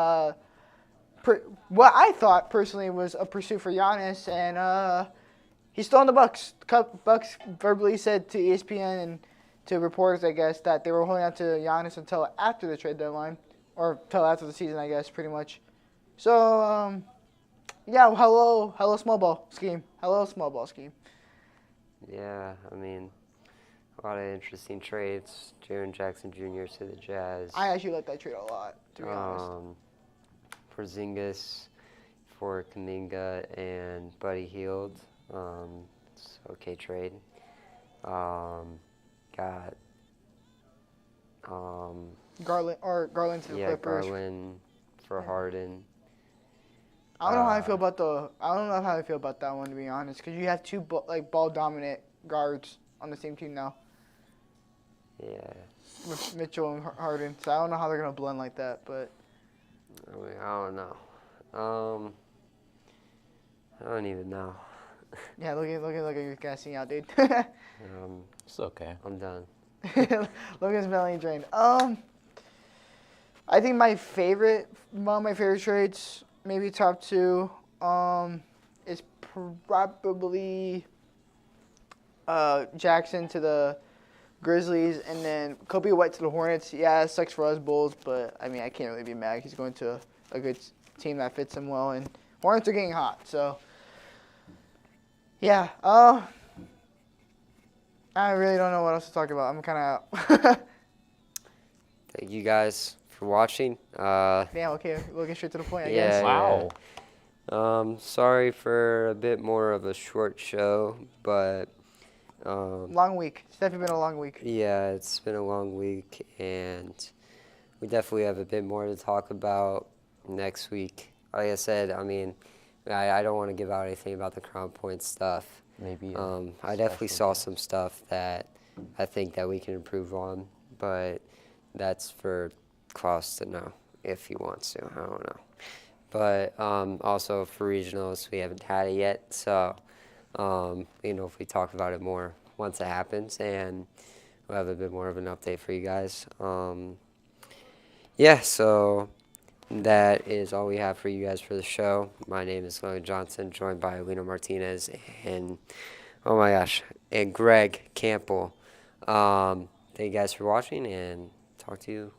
S2: what I thought personally was a pursuit for Giannis, and he's still on the Bucks. Bucks verbally said to ESPN and to reporters, I guess, that they were holding out to Giannis until after the trade deadline, or until after the season, I guess, pretty much. So yeah, hello small ball scheme. Hello small ball scheme.
S1: Yeah, I mean, a lot of interesting trades. Jaren Jackson Jr. to the Jazz.
S2: I actually like that trade a lot, to be honest.
S1: Porzingis for Kuminga and Buddy Hield. It's okay trade. Got
S2: Garland to the
S1: yeah,
S2: Clippers.
S1: Garland for Harden.
S2: I don't know how I feel about that one, to be honest, because you have 2 ball dominant guards on the same team now
S1: Yeah,
S2: with Mitchell and Harden. So I don't know how they're gonna blend like that, but
S1: I mean, I don't know. I don't even know.
S2: yeah, look at you gassing out, dude.
S4: It's okay.
S1: I'm done.
S2: Logan's mentally drained. I think one of my favorite trades, maybe top 2, is probably Jackson to the Grizzlies, and then Kobe White to the Hornets. Yeah, it sucks for us Bulls, but I mean, I can't really be mad. He's going to a good team that fits him well, and Hornets are getting hot, so yeah. I really don't know what else to talk about. I'm kind of out.
S1: Thank you guys for watching.
S2: Damn, okay, we'll get straight to the point, I
S1: Yeah.
S2: guess.
S4: Wow.
S1: Sorry for a bit more of a short show, but
S2: Long week. It's definitely been a long week.
S1: yeah, it's been a long week, and we definitely have a bit more to talk about next week. Like I said, I mean, I don't want to give out anything about the Crown Point stuff.
S4: Maybe.
S1: I definitely
S4: special
S1: saw
S4: guest.
S1: some stuff that I think that we can improve on, but that's for Klaus to know if he wants to. I don't know. But also for regionals, we haven't had it yet, so if we talk about it more once it happens, and we'll have a bit more of an update for you guys. Yeah, so that is all we have for you guys for the show. My name is Logan Johnson, joined by Lino Martinez and, oh my gosh, and Greg Campbell. Thank you guys for watching, and talk to you